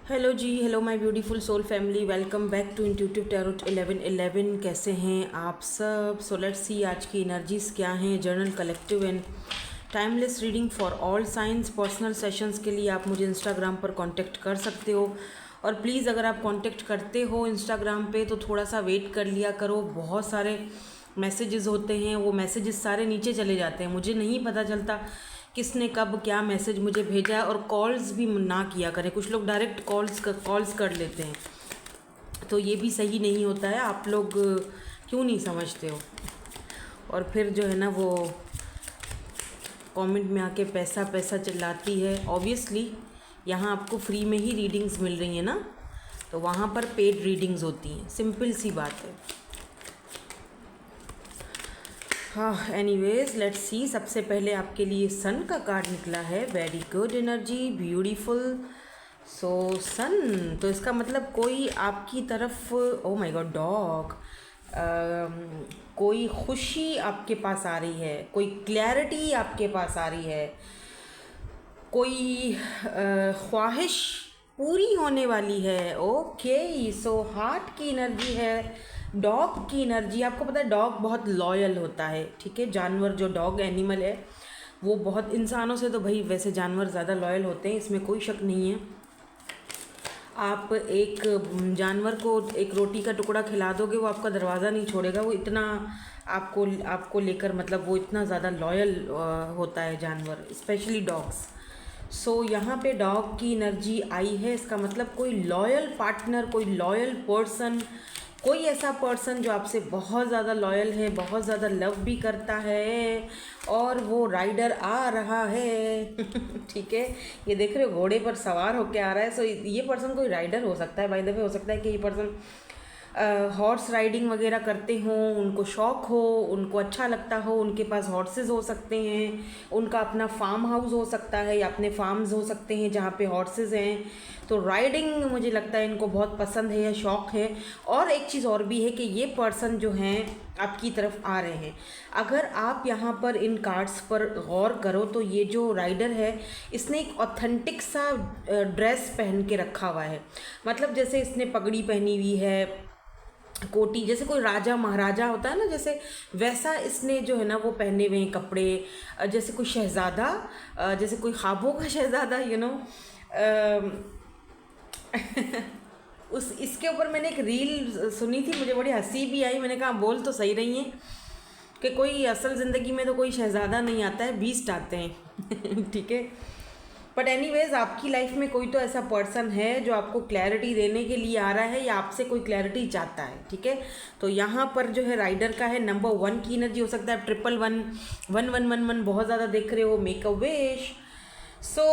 Hello जी, hello my beautiful soul family, welcome back to intuitive tarot 1111। कैसे हैं आप सब? सो लेट्स सी आज की एनर्जीज क्या हैं। Journal collective and timeless reading for all science. Personal sessions के लिए आप मुझे इंस्टाग्राम पर कांटेक्ट कर सकते हो। और प्लीज़ अगर आप कांटेक्ट करते हो इंस्टाग्राम पे तो थोड़ा सा वेट कर लिया करो। बहुत सारे मैसेजेस होते हैं, वो मैसेजेस सारे नीचे चले जाते हैं, मुझे नहीं पता चलता किसने कब क्या मैसेज मुझे भेजा है। और कॉल्स भी ना किया करें, कुछ लोग डायरेक्ट कॉल्स कर लेते हैं, तो ये भी सही नहीं होता है। आप लोग क्यों नहीं समझते हो? और फिर जो है ना वो कमेंट में आके पैसा पैसा चिल्लाती है। ऑब्वियसली यहाँ आपको फ्री में ही रीडिंग्स मिल रही हैं ना, तो वहाँ पर पेड रीडिंग्स होती हैं, सिंपल सी बात है। हाँ, एनीवेज लेट्स सी। सबसे पहले आपके लिए सन का कार्ड निकला है। Very good energy, beautiful. So sun, तो इसका मतलब कोई आपकी तरफ, ओ माय गॉड डॉग, कोई खुशी आपके पास आ रही है, कोई क्लैरिटी आपके पास आ रही है, कोई ख्वाहिश पूरी होने वाली है। ओके, सो हार्ट की एनर्जी है, डॉग की एनर्जी। आपको पता है डॉग बहुत लॉयल होता है, ठीक है। जानवर जो डॉग एनिमल है वो बहुत, इंसानों से तो भाई वैसे जानवर ज़्यादा लॉयल होते हैं, इसमें कोई शक नहीं है। आप एक जानवर को एक रोटी का टुकड़ा खिला दोगे, वो आपका दरवाज़ा नहीं छोड़ेगा। वो इतना आपको लेकर, मतलब वो इतना ज़्यादा लॉयल होता है जानवर, स्पेशली डॉग्स। सो यहाँ पे डॉग की एनर्जी आई है। इसका मतलब कोई लॉयल पार्टनर, कोई लॉयल पर्सन, कोई ऐसा पर्सन जो आपसे बहुत ज़्यादा लॉयल है, बहुत ज़्यादा लव भी करता है, और वो राइडर आ रहा है ठीक है। ये देख रहे हो घोड़े पर सवार होके आ रहा है। सो ये पर्सन कोई राइडर हो सकता है, बाय द वे। हो सकता है कि ये पर्सन हॉर्स राइडिंग वगैरह करते हों, उनको शौक़ हो, उनको अच्छा लगता हो, उनके पास हॉर्सेस हो सकते हैं, उनका अपना फार्म हाउस हो सकता है या अपने फार्म्स हो सकते हैं जहाँ पे हॉर्सेस हैं। तो राइडिंग मुझे लगता है इनको बहुत पसंद है या शौक़ है। और एक चीज़ और भी है कि ये पर्सन जो हैं आपकी तरफ आ रहे हैं। अगर आप यहाँ पर इन कार्ड्स पर गौर करो तो ये जो राइडर है इसने एक ऑथेंटिक सा ड्रेस पहन के रखा हुआ है। मतलब जैसे इसने पगड़ी पहनी हुई है, कोटी, जैसे कोई राजा महाराजा होता है ना, जैसे वैसा इसने जो है ना वो पहने हुए हैं कपड़े। जैसे कोई शहज़ादा, जैसे कोई ख्वाबों का शहज़ादा, उस इसके ऊपर मैंने एक रील सुनी थी, मुझे बड़ी हंसी भी आई। मैंने कहा बोल तो सही रही हैं कि कोई असल ज़िंदगी में तो कोई शहज़ादा नहीं आता है, बीस्ट आते हैं ठीक है। बट एनीवेज आपकी लाइफ में कोई तो ऐसा पर्सन है जो आपको क्लैरिटी देने के लिए आ रहा है या आपसे कोई क्लैरिटी चाहता है, ठीक है। तो यहाँ पर जो है राइडर का है नंबर 1 की एनर्जी। हो सकता है 111111 बहुत ज़्यादा देख रहे हो, मेक अ विश। सो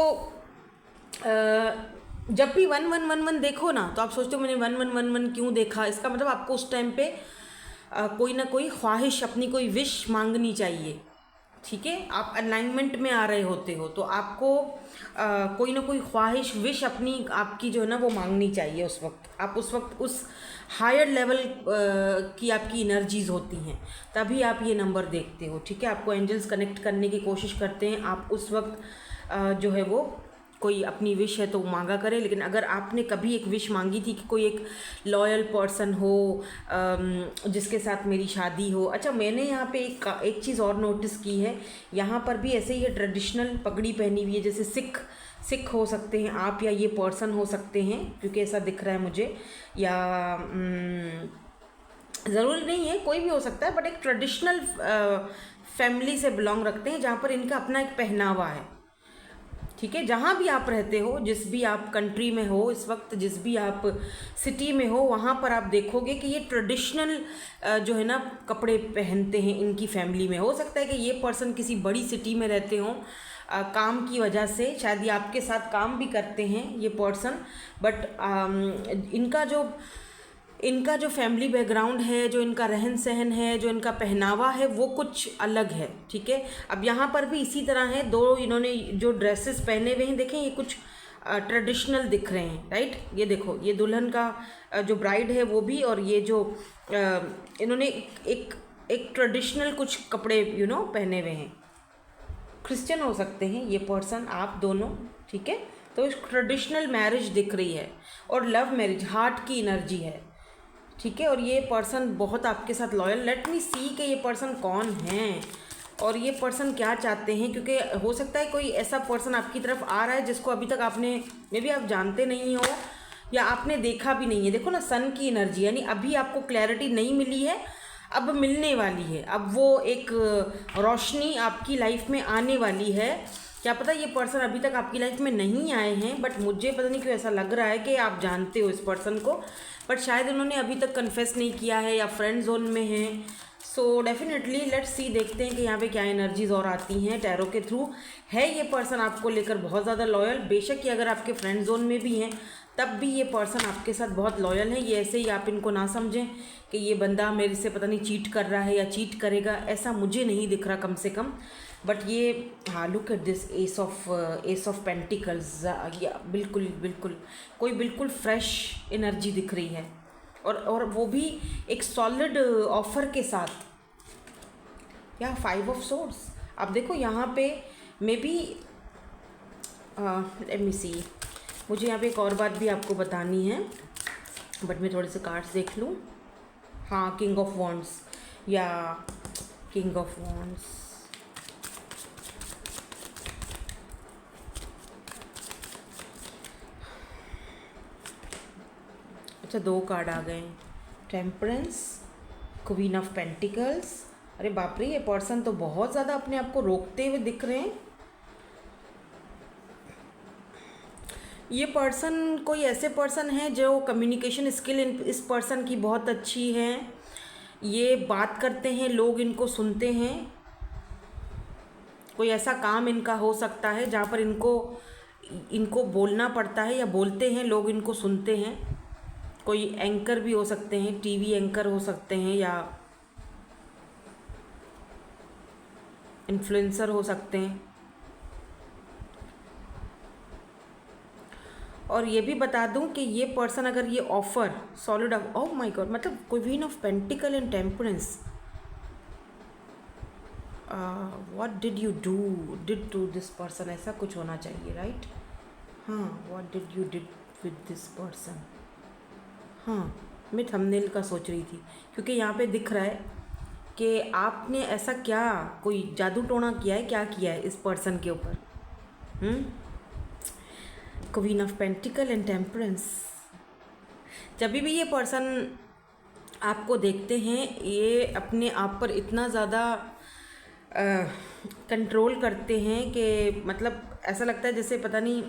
जब भी 1111 देखो ना तो आप सोचते हो मैंने 1111 क्यों देखा। इसका मतलब आपको उस टाइम पे कोई ना कोई ख्वाहिश, अपनी कोई विश मांगनी चाहिए, ठीक है। आप अलाइनमेंट में आ रहे होते हो तो आपको कोई ना कोई ख्वाहिश, विश अपनी, आपकी जो है ना वो मांगनी चाहिए उस वक्त। आप उस वक्त उस हायर लेवल की आपकी एनर्जीज़ होती हैं, तभी आप ये नंबर देखते हो, ठीक है। आपको एंजल्स कनेक्ट करने की कोशिश करते हैं। आप उस वक्त जो है वो कोई अपनी विश है तो मांगा करे। लेकिन अगर आपने कभी एक विश मांगी थी कि कोई एक लॉयल पर्सन हो जिसके साथ मेरी शादी हो। अच्छा, मैंने यहाँ पे एक चीज़ और नोटिस की है, यहाँ पर भी ऐसे ही है, ट्रेडिशनल पगड़ी पहनी हुई है, जैसे सिख हो सकते हैं आप, या ये पर्सन हो सकते हैं, क्योंकि ऐसा दिख रहा है मुझे। या ज़रूरी नहीं है, कोई भी हो सकता है, बट एक ट्रेडिशनल फैमिली से बिलोंग रखते हैं जहाँ पर इनका अपना एक पहनावा है, ठीक है। जहाँ भी आप रहते हो, जिस भी आप कंट्री में हो इस वक्त, जिस भी आप सिटी में हो, वहाँ पर आप देखोगे कि ये ट्रेडिशनल जो है ना कपड़े पहनते हैं इनकी फैमिली में। हो सकता है कि ये पर्सन किसी बड़ी सिटी में रहते हों, काम की वजह से शायद ये आपके साथ काम भी करते हैं ये पर्सन। बट इनका जो फैमिली बैकग्राउंड है, जो इनका रहन सहन है, जो इनका पहनावा है, वो कुछ अलग है, ठीक है। अब यहाँ पर भी इसी तरह है, दो इन्होंने जो ड्रेसेस पहने हुए हैं, देखें ये कुछ ट्रेडिशनल दिख रहे हैं, राइट। ये देखो, ये दुल्हन का जो ब्राइड है वो भी, और ये जो इन्होंने एक ट्रेडिशनल कुछ कपड़े पहने हुए हैं। क्रिश्चियन हो सकते हैं ये पर्सन, आप दोनों, ठीक है। तो ट्रेडिशनल मैरिज दिख रही है और लव मैरिज, हार्ट की एनर्जी है, ठीक है। और ये पर्सन बहुत आपके साथ लॉयल, लेट मी सी कि ये पर्सन कौन है और ये पर्सन क्या चाहते हैं, क्योंकि हो सकता है कोई ऐसा पर्सन आपकी तरफ आ रहा है जिसको अभी तक आपने मे बी आप जानते नहीं हो या आपने देखा भी नहीं है। देखो ना, सन की एनर्जी, यानी अभी आपको क्लैरिटी नहीं मिली है, अब मिलने वाली है, अब वो एक रोशनी आपकी लाइफ में आने वाली है। क्या पता ये पर्सन अभी तक आपकी लाइफ में नहीं आए हैं, बट मुझे पता नहीं क्यों ऐसा लग रहा है कि आप जानते हो इस पर्सन को, बट शायद उन्होंने अभी तक कन्फेस नहीं किया है या फ्रेंड जोन में हैं। सो डेफिनेटली लेट्स सी, देखते हैं कि यहाँ पे क्या एनर्जीज और आती हैं टैरो के थ्रू। है ये पर्सन आपको लेकर बहुत ज़्यादा लॉयल, बेशक ये अगर आपके फ्रेंड जोन में भी हैं तब भी ये पर्सन आपके साथ बहुत लॉयल है। ये ऐसे ही आप इनको ना समझें कि ये बंदा मेरे से पता नहीं चीट कर रहा है या चीट करेगा, ऐसा मुझे नहीं दिख रहा कम से कम। बट ये हाँ, look at this S of pentacles, या बिल्कुल बिल्कुल कोई बिल्कुल फ्रेश एनर्जी दिख रही है और वो भी एक सॉलिड ऑफर के साथ। या 5 ऑफ सोर्ड्स, अब देखो यहाँ पे मे बी लेट मी सी, मुझे यहाँ पे एक और बात भी आपको बतानी है, बट मैं थोड़े से कार्ड्स देख लूँ। हाँ, किंग ऑफ वॉन्ड्स, या किंग ऑफ वॉन्ड्स, अच्छा 2 कार्ड आ गए, टेम्परेंस, क्वीन ऑफ पेंटिकल्स। अरे बाप रे, ये पर्सन तो बहुत ज़्यादा अपने आप को रोकते हुए दिख रहे हैं। ये पर्सन कोई ऐसे पर्सन है जो कम्युनिकेशन स्किल इस पर्सन की बहुत अच्छी है, ये बात करते हैं, लोग इनको सुनते हैं। कोई ऐसा काम इनका हो सकता है जहाँ पर इनको बोलना पड़ता है या बोलते हैं, लोग इनको सुनते हैं। कोई एंकर भी हो सकते हैं, टीवी एंकर हो सकते हैं, या इन्फ्लुएंसर हो सकते हैं। और ये भी बता दूं कि ये पर्सन अगर ये offer solid, oh my God, मतलब queen of pentacle and temperance, what did you did to this person, ऐसा कुछ होना चाहिए, राइट? हाँ, what did you did with this person. हाँ, मैं थंबनेल का सोच रही थी, क्योंकि यहाँ पे दिख रहा है कि आपने ऐसा क्या, कोई जादू टोना किया है, क्या किया है इस पर्सन के ऊपर। Queen of pentacle and temperance, जब भी ये पर्सन आपको देखते हैं, ये अपने आप पर इतना ज़्यादा कंट्रोल करते हैं कि मतलब ऐसा लगता है जैसे पता नहीं,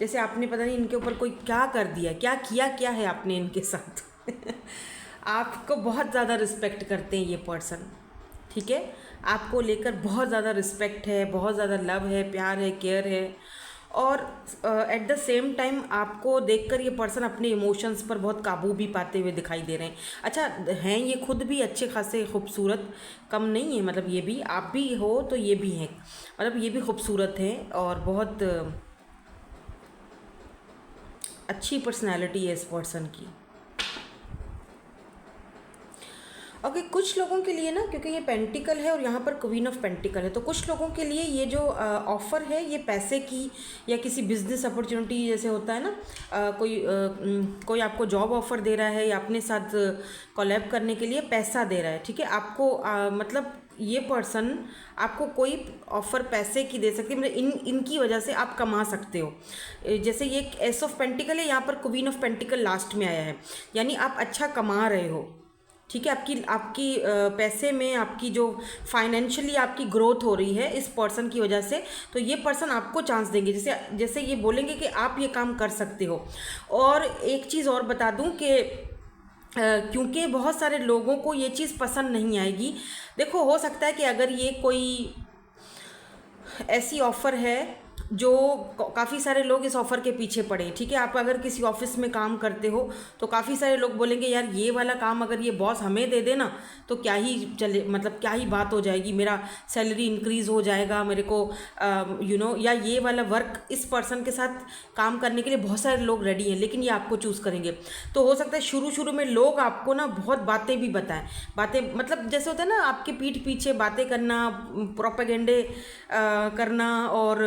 जैसे आपने पता नहीं इनके ऊपर कोई क्या कर दिया, क्या है आपने इनके साथ। आपको बहुत ज़्यादा रिस्पेक्ट करते हैं ये पर्सन, ठीक है, आपको लेकर बहुत ज़्यादा रिस्पेक्ट है, बहुत ज़्यादा लव है, प्यार है, केयर है। और एट द सेम टाइम आपको देखकर ये पर्सन अपने इमोशंस पर बहुत काबू भी पाते हुए दिखाई दे रहे हैं। अच्छा, हैं ये खुद भी अच्छे खासे खूबसूरत, कम नहीं है, मतलब ये भी, आप भी हो तो ये भी हैं, मतलब ये भी खूबसूरत हैं और बहुत अच्छी पर्सनैलिटी है इस पर्सन की। ओके, कुछ लोगों के लिए ना, क्योंकि ये पेंटिकल है और यहाँ पर क्वीन ऑफ पेंटिकल है, तो कुछ लोगों के लिए ये जो ऑफ़र है ये पैसे की या किसी बिजनेस अपॉर्चुनिटी जैसे होता है ना, कोई आपको जॉब ऑफ़र दे रहा है या अपने साथ कोलैब करने के लिए पैसा दे रहा है, ठीक है, आपको मतलब ये पर्सन आपको कोई ऑफ़र पैसे की दे सकती है, मतलब इनकी वजह से आप कमा सकते हो। जैसे ये एस ऑफ पेंटिकल है, यहाँ पर क्वीन ऑफ पेंटिकल लास्ट में आया है, यानी आप अच्छा कमा रहे हो, ठीक है, आपकी पैसे में आपकी जो फाइनेंशियली आपकी ग्रोथ हो रही है इस पर्सन की वजह से, तो ये पर्सन आपको चांस देंगे, जैसे ये बोलेंगे कि आप ये काम कर सकते हो। और एक चीज़ और बता दूं कि क्योंकि बहुत सारे लोगों को ये चीज़ पसंद नहीं आएगी। देखो, हो सकता है कि अगर ये कोई ऐसी ऑफ़र है जो काफ़ी सारे लोग इस ऑफ़र के पीछे पड़े, ठीक है, आप अगर किसी ऑफिस में काम करते हो तो काफ़ी सारे लोग बोलेंगे यार ये वाला काम अगर ये बॉस हमें दे देना तो क्या ही चले, मतलब क्या ही बात हो जाएगी, मेरा सैलरी इंक्रीज़ हो जाएगा, मेरे को या ये वाला वर्क इस पर्सन के साथ काम करने के लिए बहुत सारे लोग रेडी हैं, लेकिन ये आपको चूज़ करेंगे। तो हो सकता है शुरू में लोग आपको ना बहुत बातें भी बताएं, बातें मतलब जैसे होता है ना, आपके पीठ पीछे बातें करना, प्रोपेगेंडे करना और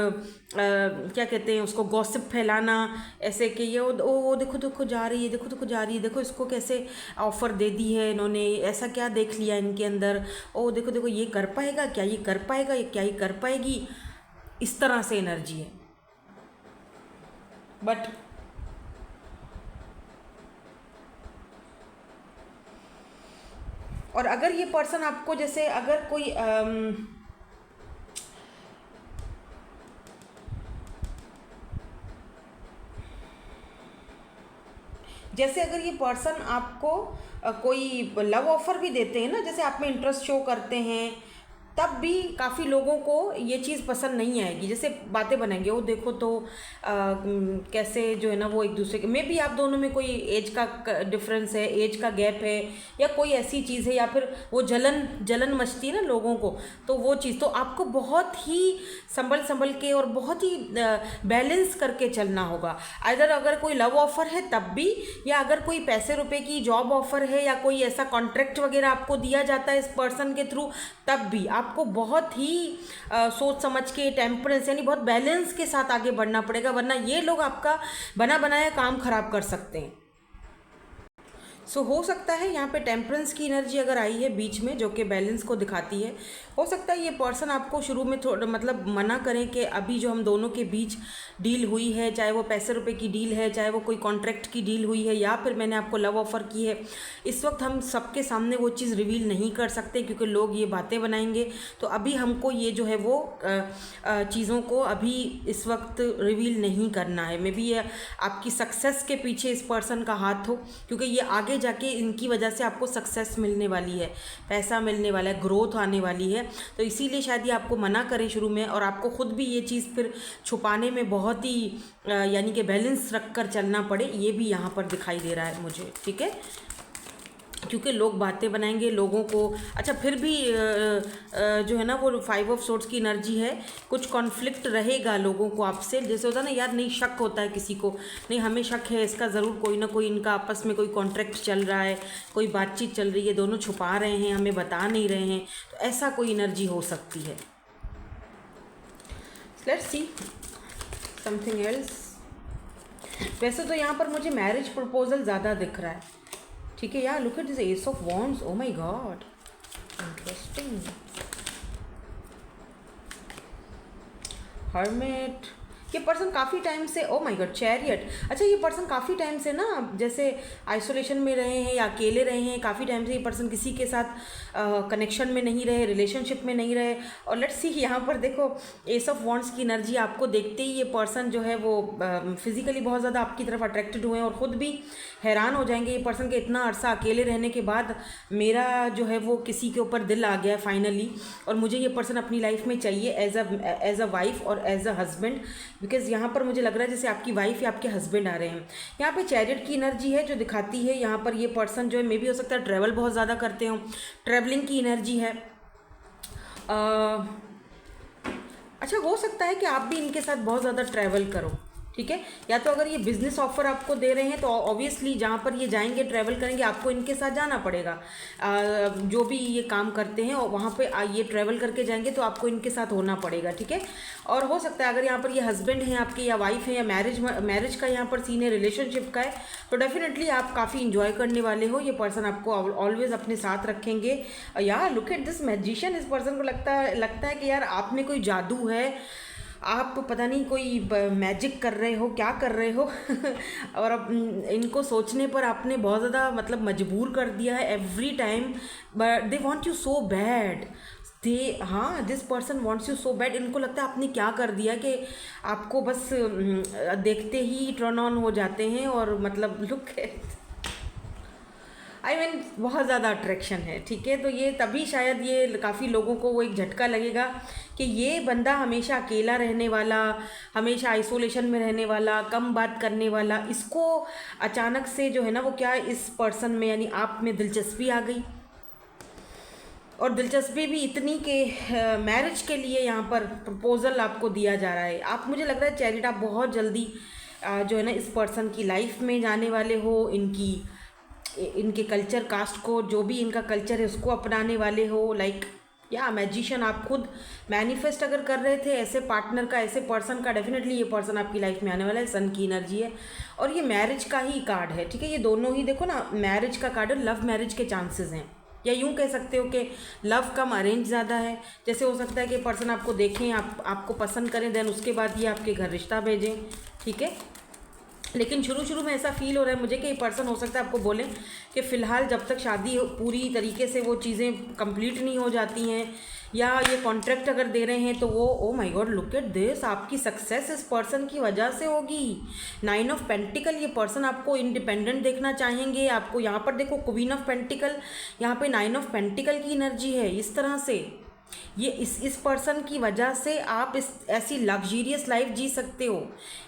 क्या कहते हैं उसको, गॉसिप फैलाना, ऐसे कि ये वो देखो देखो जा रही है, देखो देखो जा रही है, देखो इसको कैसे ऑफ़र दे दी है इन्होंने, ऐसा क्या देख लिया इनके अंदर, ओ देखो देखो ये कर पाएगा क्या, ये कर पाएगा, ये क्या ये कर पाएगी, इस तरह से एनर्जी है। बट और अगर ये पर्सन आपको, जैसे अगर कोई जैसे अगर ये पर्सन आपको कोई लव ऑफर भी देते हैं ना, जैसे आप में इंटरेस्ट शो करते हैं, तब भी काफ़ी लोगों को ये चीज़ पसंद नहीं आएगी। जैसे बातें बनाएंगे, वो देखो तो कैसे जो है ना वो एक दूसरे के, मे बी आप दोनों में कोई एज का डिफरेंस है, एज का गैप है, या कोई ऐसी चीज़ है, या फिर वो जलन मचती है ना लोगों को, तो वो चीज़, तो आपको बहुत ही संभल के और बहुत ही बैलेंस करके चलना होगा। अगर कोई लव ऑफर है तब भी, या अगर कोई पैसे रुपए की जॉब ऑफर है, या कोई ऐसा कॉन्ट्रैक्ट वगैरह आपको दिया जाता है इस पर्सन के थ्रू, तब भी आपको बहुत ही सोच समझ के, टेम्परेंस यानी बहुत बैलेंस के साथ आगे बढ़ना पड़ेगा, वरना ये लोग आपका बना बनाया काम खराब कर सकते हैं। सो हो सकता है यहाँ पे टेम्परेंस की एनर्जी अगर आई है बीच में, जो कि बैलेंस को दिखाती है, हो सकता है ये पर्सन आपको शुरू में थोड़ा मतलब मना करें कि अभी जो हम दोनों के बीच डील हुई है, चाहे वो पैसे रुपए की डील है, चाहे वो कोई कॉन्ट्रैक्ट की डील हुई है, या फिर मैंने आपको लव ऑफ़र की है, इस वक्त हम सबके सामने वो चीज़ रिवील नहीं कर सकते क्योंकि लोग ये बातें बनाएंगे। तो अभी हमको ये जो है वो चीज़ों को अभी इस वक्त रिवील नहीं करना है। मे बी ये आपकी सक्सेस के पीछे इस पर्सन का हाथ हो, क्योंकि ये आगे जाके इनकी वजह से आपको सक्सेस मिलने वाली है, पैसा मिलने वाला है, ग्रोथ आने वाली है। तो इसीलिए शायद ये आपको मना करें शुरू में, और आपको ख़ुद भी ये चीज़ फिर छुपाने में बहुत ही यानी कि बैलेंस रख कर चलना पड़े, ये भी यहाँ पर दिखाई दे रहा है मुझे। ठीक है, क्योंकि लोग बातें बनाएंगे लोगों को। अच्छा, फिर भी जो है ना वो 5 ऑफ सोर्ड्स की एनर्जी है, कुछ कॉन्फ्लिक्ट रहेगा लोगों को आपसे। जैसे होता है ना यार, नहीं शक होता है किसी को, नहीं हमें शक है इसका ज़रूर कोई ना कोई इनका आपस में कोई कॉन्ट्रैक्ट चल रहा है, कोई बातचीत चल रही है, दोनों छुपा रहे हैं, हमें बता नहीं रहे हैं, तो ऐसा कोई एनर्जी हो सकती है। Let's see something else. वैसे तो यहाँ पर मुझे मैरिज प्रपोजल ज़्यादा दिख रहा है। ठीक है यार, look at this S of wands, oh my God, interesting. Hermit, ये पर्सन काफ़ी टाइम से, ओ माय गॉड, चैरियट। अच्छा, ये पर्सन काफ़ी टाइम से ना जैसे आइसोलेशन में रहे हैं या अकेले रहे हैं, काफ़ी टाइम से ये पर्सन किसी के साथ कनेक्शन में नहीं रहे, रिलेशनशिप में नहीं रहे। और लेट्स सी यहाँ पर देखो, एस ऑफ वॉन्ड्स की एनर्जी आपको देखते ही ये पर्सन जो है वो फिजिकली बहुत ज़्यादा आपकी तरफ अट्रैक्टेड हुए हैं, और ख़ुद भी हैरान हो जाएंगे ये पर्सन के इतना अरसा अकेले रहने के बाद मेरा जो है वो किसी के ऊपर दिल आ गया है फाइनली, और मुझे ये पर्सन अपनी लाइफ में चाहिए एज अ वाइफ और एज अ हस्बैंड। बिकॉज यहाँ पर मुझे लग रहा है जैसे आपकी वाइफ या आपके हस्बैंड आ रहे हैं। यहाँ पे चैरियट की एनर्जी है जो दिखाती है यहाँ पर ये पर्सन जो है, मे भी हो सकता है ट्रैवल बहुत ज़्यादा करते हो, ट्रैवलिंग की एनर्जी है। अच्छा, हो सकता है कि आप भी इनके साथ बहुत ज़्यादा ट्रैवल करो। ठीक है, या तो अगर ये बिज़नेस ऑफर आपको दे रहे हैं तो ऑब्वियसली जहाँ पर ये जाएंगे, ट्रैवल करेंगे, आपको इनके साथ जाना पड़ेगा। जो भी ये काम करते हैं और वहाँ पे ये ट्रैवल करके जाएंगे तो आपको इनके साथ होना पड़ेगा। ठीक है, और हो सकता है अगर यहाँ पर ये हस्बैंड हैं आपके, या वाइफ है, या मैरिज का यहाँ पर सीन है, रिलेशनशिप का है, तो डेफिनेटली आप काफ़ी इंजॉय करने वाले हो। ये पर्सन आपको ऑलवेज अपने साथ रखेंगे। यार लुक एट दिस मैजिशियन, इस पर्सन को लगता है कि यार आप में कोई जादू है, आप पता नहीं कोई मैजिक कर रहे हो, क्या कर रहे हो और अब इनको सोचने पर आपने बहुत ज़्यादा मतलब मजबूर कर दिया है every time. But they want you so bad, this person wants you so bad. इनको लगता है आपने क्या कर दिया कि आपको बस देखते ही टर्न ऑन हो जाते हैं, और मतलब लुक बहुत ज़्यादा अट्रैक्शन है। ठीक है, तो ये तभी शायद ये काफ़ी लोगों को वो एक झटका लगेगा कि ये बंदा हमेशा अकेला रहने वाला, हमेशा आइसोलेशन में रहने वाला, कम बात करने वाला, इसको अचानक से जो है ना वो क्या, इस पर्सन में यानी आप में दिलचस्पी आ गई, और दिलचस्पी भी इतनी कि मैरिज के लिए यहाँ पर प्रपोज़ल आपको दिया जा रहा है। आप, मुझे लग रहा है चैरिट, आप बहुत जल्दी जो है ना इस पर्सन की लाइफ में जाने वाले हो, इनके कल्चर, कास्ट को, जो भी इनका कल्चर है उसको अपनाने वाले हो। लाइक या मैजिशियन, आप खुद मैनिफेस्ट अगर कर रहे थे ऐसे पार्टनर का, ऐसे पर्सन का, डेफिनेटली ये पर्सन आपकी लाइफ में आने वाला है। सन की एनर्जी है और ये मैरिज का ही कार्ड है, ठीक है। ये दोनों ही देखो ना, मैरिज का कार्ड है, लव मैरिज के चांसेस हैं, या यूँ कह सकते हो कि लव कम अरेंज ज़्यादा है। जैसे हो सकता है कि पर्सन आपको देखें, आपको पसंद करें, देन उसके बाद ये आपके घर रिश्ता भेजें, ठीक है। लेकिन शुरू में ऐसा फील हो रहा है मुझे कि ये पर्सन हो सकता है आपको बोले कि फ़िलहाल जब तक शादी पूरी तरीके से वो चीज़ें कंप्लीट नहीं हो जाती हैं, या ये कॉन्ट्रैक्ट अगर दे रहे हैं तो वो, oh my God look at this, आपकी सक्सेस इस पर्सन की वजह से होगी। 9 ऑफ पेंटिकल, ये पर्सन आपको इंडिपेंडेंट देखना चाहेंगे। आपको यहाँ पर देखो क्वीन ऑफ पेंटिकल, यहाँ पे 9 ऑफ पेंटिकल की एनर्जी है। इस तरह से ये इस पर्सन की वजह से आप इस ऐसी लग्जरियस लाइफ जी सकते हो,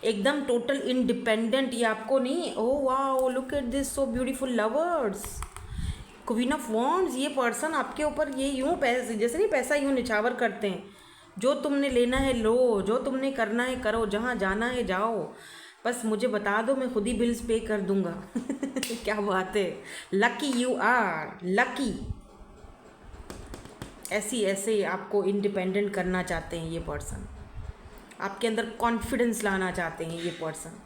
एकदम टोटल इंडिपेंडेंट। ये आपको नहीं, oh wow look at this so beautiful lovers, queen of wands. ये पर्सन आपके ऊपर ये यूँ पैसे, जैसे नहीं पैसा यूँ निछावर करते हैं, जो तुमने लेना है लो, जो तुमने करना है करो, जहाँ जाना है जाओ, बस मुझे बता दो, मैं खुद ही बिल्स पे कर दूंगा। क्या बात है, लकी यू आर, लकी। ऐसे आपको इंडिपेंडेंट करना चाहते हैं ये पर्सन, आपके अंदर कॉन्फिडेंस लाना चाहते हैं ये पर्सन।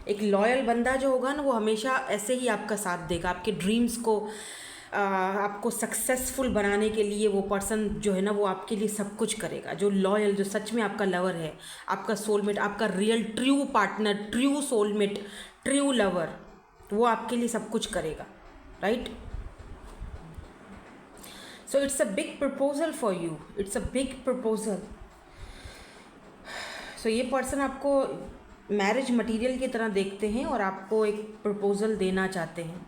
एक लॉयल बंदा जो होगा ना, वो हमेशा ऐसे ही आपका साथ देगा, आपके ड्रीम्स को आपको सक्सेसफुल बनाने के लिए वो पर्सन जो है ना, वो आपके लिए सब कुछ करेगा। जो लॉयल, जो सच में आपका लवर है, आपका सोलमेट, आपका real true partner, true soulmate, true lover, वो आपके लिए सब कुछ करेगा, right. So it's a big proposal for you. It's a big proposal. So ये पर्सन आपको मैरिज मटेरियल की तरह देखते हैं और आपको एक प्रपोजल देना चाहते हैं।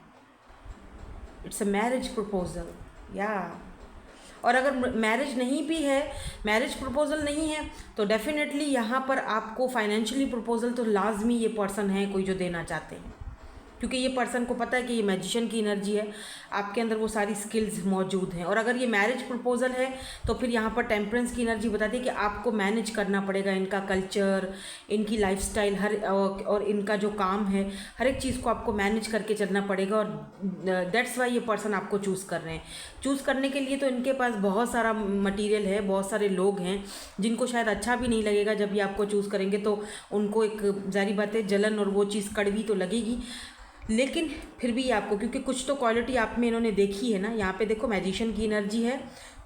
इट्स अ मैरिज प्रपोजल, या और अगर मैरिज नहीं भी है, मैरिज प्रपोजल नहीं है, तो डेफिनेटली यहाँ पर आपको फाइनेंशियली प्रपोजल तो लाजमी ये पर्सन है कोई जो देना चाहते हैं, क्योंकि ये पर्सन को पता है कि ये मैजिशियन की एनर्जी है, आपके अंदर वो सारी स्किल्स मौजूद हैं। और अगर ये मैरिज प्रपोजल है तो फिर यहाँ पर टेम्परेंस की एनर्जी बताती है कि आपको मैनेज करना पड़ेगा इनका कल्चर, इनकी लाइफस्टाइल, और इनका जो काम है, हर एक चीज़ को आपको मैनेज करके चलना पड़ेगा। और दैट्स वाई ये पर्सन आपको चूज़ कर रहे हैं। चूज़ करने के लिए तो इनके पास बहुत सारा मटीरियल है, बहुत सारे लोग हैं जिनको शायद अच्छा भी नहीं लगेगा जब ये आपको चूज़ करेंगे, तो उनको एक जारी बात है जलन और वो चीज़ कड़वी तो लगेगी, लेकिन फिर भी आपको, क्योंकि कुछ तो क्वालिटी आप में इन्होंने देखी है ना। यहाँ पे देखो मैजिशियन की एनर्जी है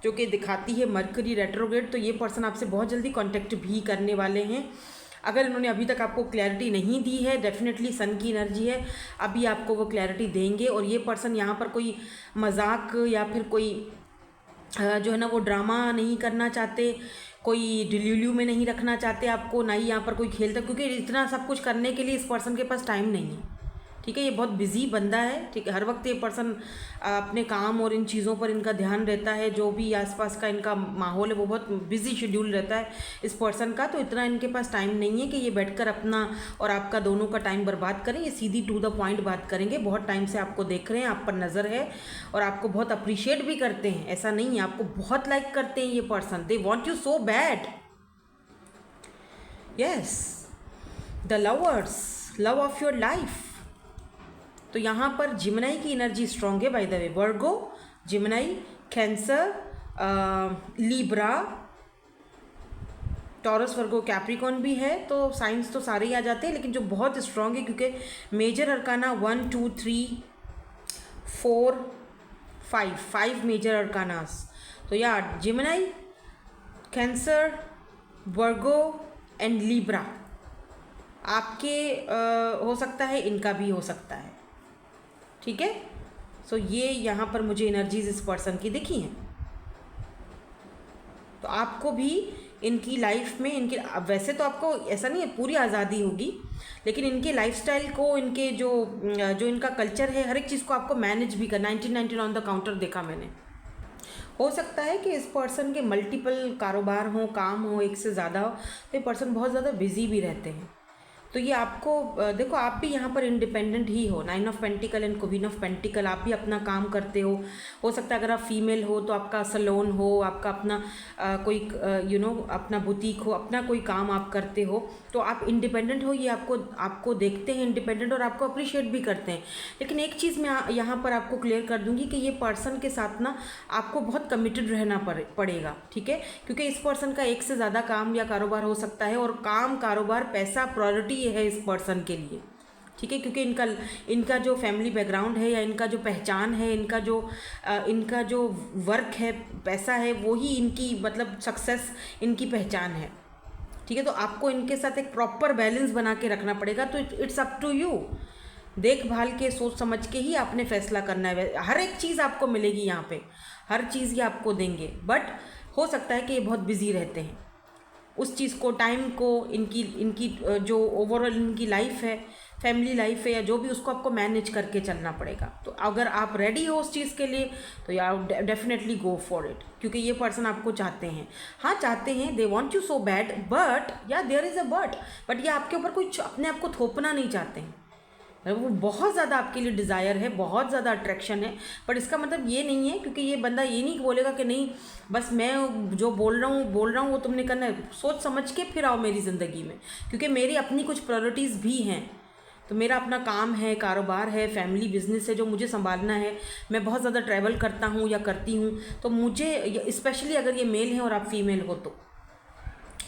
जो कि दिखाती है मरकरी रेट्रोग्रेड, तो ये पर्सन आपसे बहुत जल्दी कांटेक्ट भी करने वाले हैं। अगर इन्होंने अभी तक आपको क्लैरिटी नहीं दी है, डेफिनेटली सन की एनर्जी है, अभी आपको वो क्लैरिटी देंगे। और ये पर्सन यहाँ पर कोई मजाक या फिर कोई जो है ना वो ड्रामा नहीं करना चाहते, कोई डिल्यूल्यू में नहीं रखना चाहते आपको, ना ही यहाँ पर कोई खेलता, क्योंकि इतना सब कुछ करने के लिए इस पर्सन के पास टाइम नहीं है, ठीक है। ये बहुत बिजी बंदा है, ठीक है। हर वक्त ये पर्सन अपने काम और इन चीज़ों पर इनका ध्यान रहता है, जो भी आसपास का इनका माहौल है वो बहुत बिजी शेड्यूल रहता है इस पर्सन का। तो इतना इनके पास टाइम नहीं है कि ये बैठकर अपना और आपका दोनों का टाइम बर्बाद करें। ये सीधी टू द पॉइंट बात करेंगे। बहुत टाइम से आपको देख रहे हैं, आप पर नज़र है और आपको बहुत अप्रिशिएट भी करते हैं, ऐसा नहीं है, आपको बहुत लाइक करते हैं ये person. They want you so bad, yes, the lovers, love of your life. तो यहाँ पर जिमनाई की एनर्जी स्ट्रॉन्ग है, by the way. Virgo, जिमनाई, cancer, Libra, taurus, Virgo, Capricorn भी है, तो साइंस तो सारे ही आ जाते हैं, लेकिन जो बहुत स्ट्रॉन्ग है क्योंकि मेजर अरकाना 1 2 3 4 5 मेजर अरकानास। तो यार जिमनाई, कैंसर, वर्गो एंड लीब्रा आपके हो सकता है, इनका भी हो सकता है, ठीक है। सो ये यहाँ पर मुझे एनर्जीज इस पर्सन की दिखी हैं। तो आपको भी इनकी लाइफ में, इनके वैसे तो आपको ऐसा नहीं है पूरी आज़ादी होगी, लेकिन इनके लाइफस्टाइल को, इनके जो इनका कल्चर है, हर एक चीज़ को आपको मैनेज भी करना। 1919 ऑन द काउंटर देखा मैंने। हो सकता है कि इस पर्सन के मल्टीपल कारोबार हों, काम हो, एक से ज़्यादा हो, तो ये पर्सन बहुत ज़्यादा बिजी भी रहते हैं। तो ये आपको देखो, आप भी यहाँ पर इंडिपेंडेंट ही हो। 9 of pentacle and queen of pentacle, आप भी अपना काम करते हो सकता है अगर आप फीमेल हो तो आपका सलोन हो, आपका अपना कोई अपना बुटीक हो, अपना कोई काम आप करते हो, तो आप इंडिपेंडेंट हो। ये आपको देखते हैं इंडिपेंडेंट और आपको अप्रिशिएट भी करते हैं। लेकिन एक चीज़ मैं यहाँ पर आपको क्लियर कर दूंगी कि ये पर्सन के साथ ना आपको बहुत कमिटेड रहना पड़ेगा, ठीक है, क्योंकि इस पर्सन का एक से ज़्यादा काम या कारोबार हो सकता है, और काम, कारोबार, पैसा प्रायोरिटी है इस पर्सन के लिए, ठीक है, क्योंकि इनका जो फैमिली बैकग्राउंड है या इनका जो पहचान है, इनका जो वर्क है, पैसा है, वो ही इनकी मतलब सक्सेस, इनकी पहचान है, ठीक है। तो आपको इनके साथ एक प्रॉपर बैलेंस बना के रखना पड़ेगा। तो इट्स अप टू यू, देखभाल के, सोच समझ के ही आपने फैसला करना है। हर एक चीज़ आपको मिलेगी यहाँ पे, हर चीज़ ये आपको देंगे, बट हो सकता है कि ये बहुत बिजी रहते हैं, उस चीज़ को, टाइम को, इनकी जो ओवरऑल इनकी लाइफ है, फैमिली लाइफ है या जो भी, उसको आपको मैनेज करके चलना पड़ेगा। तो अगर आप रेडी हो उस चीज़ के लिए तो यार डेफिनेटली गो फॉर इट, क्योंकि ये पर्सन आपको चाहते हैं, हाँ चाहते हैं, they want you so bad, but या देयर इज़ अ बट ये आपके ऊपर कुछ अपने आप को थोपना नहीं चाहते हैं। वो बहुत ज़्यादा आपके लिए डिज़ायर है, बहुत ज़्यादा अट्रैक्शन है, बट इसका मतलब ये नहीं है, क्योंकि ये बंदा ये नहीं बोलेगा कि नहीं बस मैं जो बोल रहा हूँ वो तुमने करना है। सोच समझ के फिर आओ मेरी ज़िंदगी में, क्योंकि मेरी अपनी कुछ प्रायोरिटीज़ भी हैं। तो मेरा अपना काम है, कारोबार है, फैमिली बिजनेस है जो मुझे संभालना है। मैं बहुत ज़्यादा ट्रैवल करता हूँ या करती हूँ, तो मुझे स्पेशली अगर ये मेल है और आप फीमेल हो तो,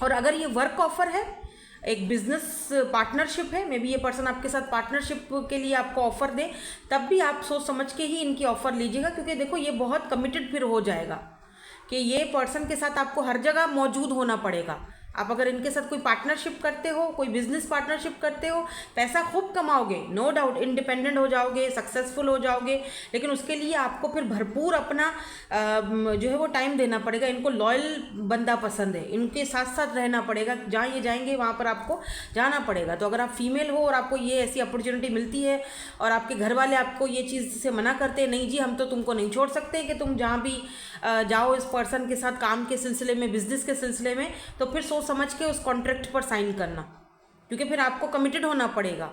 और अगर ये वर्क ऑफर है, एक बिजनेस पार्टनरशिप है, मे बी ये पर्सन आपके साथ पार्टनरशिप के लिए आपको ऑफ़र दे, तब भी आप सोच समझ के ही इनकी ऑफ़र लीजिएगा, क्योंकि देखो ये बहुत कमिटेड फिर हो जाएगा कि ये पर्सन के साथ आपको हर जगह मौजूद होना पड़ेगा। आप अगर इनके साथ कोई पार्टनरशिप करते हो, कोई बिजनेस पार्टनरशिप करते हो, पैसा खूब कमाओगे, नो डाउट, इंडिपेंडेंट हो जाओगे, सक्सेसफुल हो जाओगे, लेकिन उसके लिए आपको फिर भरपूर अपना जो है वो टाइम देना पड़ेगा। इनको लॉयल बंदा पसंद है, इनके साथ साथ रहना पड़ेगा, जहाँ ये जाएंगे वहाँ पर आपको जाना पड़ेगा। तो अगर आप फीमेल हो और आपको ये ऐसी अपॉर्चुनिटी मिलती है और आपके घर वाले आपको ये चीज़ से मना करते हैं, नहीं जी हम तो तुमको नहीं छोड़ सकते कि तुम जहाँ भी जाओ इस पर्सन के साथ काम के सिलसिले में, बिजनेस के सिलसिले में, तो फिर सोच समझ के उस कॉन्ट्रैक्ट पर साइन करना, क्योंकि फिर आपको कमिटेड होना पड़ेगा,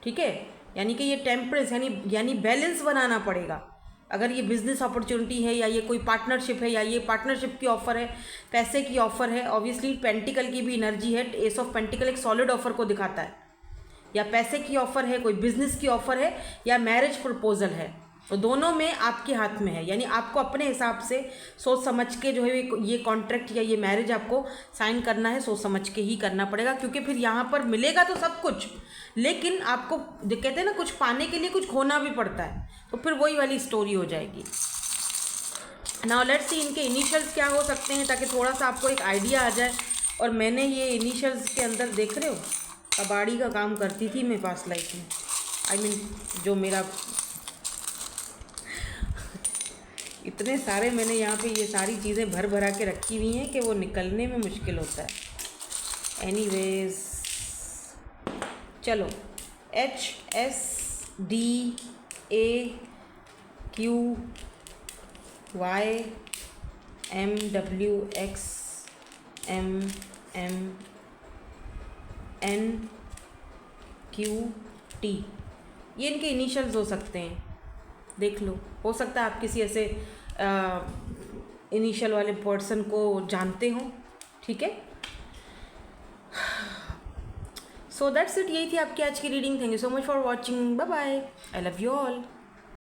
ठीक है। यानी कि ये टेम्परेंस यानी बैलेंस बनाना पड़ेगा। अगर ये बिजनेस अपॉर्चुनिटी है या ये कोई पार्टनरशिप है या ये पार्टनरशिप की ऑफ़र है, पैसे की ऑफ़र है, ऑब्वियसली पेंटिकल की भी एनर्जी है, एस ऑफ पेंटिकल एक सॉलिड ऑफ़र को दिखाता है, या पैसे की ऑफ़र है, कोई बिजनेस की ऑफ़र है, या मैरिज प्रपोजल है, तो दोनों में आपके हाथ में है। यानी आपको अपने हिसाब से सोच समझ के जो है ये कॉन्ट्रैक्ट या ये मैरिज आपको साइन करना है, सोच समझ के ही करना पड़ेगा, क्योंकि फिर यहाँ पर मिलेगा तो सब कुछ, लेकिन आपको कहते हैं ना कुछ पाने के लिए कुछ खोना भी पड़ता है, तो फिर वही वाली स्टोरी हो जाएगी। नाउ लेट्स सी इनके इनिशियल्स क्या हो सकते हैं, ताकि थोड़ा सा आपको एक आइडिया आ जाए। और मैंने ये इनिशियल्स के अंदर देख रहे हो, कबाड़ी का काम करती थी मैं पास्ट लाइफ में, आई मीन जो मेरा इतने सारे मैंने यहाँ पे ये सारी चीज़ें भर भरा के रखी हुई हैं कि वो निकलने में मुश्किल होता है। एनीवेज चलो, HSDAQYMWXMMNQT, ये इनके इनिशियल्स हो सकते हैं, देख लो। हो सकता है आप किसी ऐसे इनिशियल वाले पर्सन को जानते हो, ठीक है। सो दैट्स इट, यही थी आपकी आज की reading. Thank you so much for watching, bye bye, I love you all.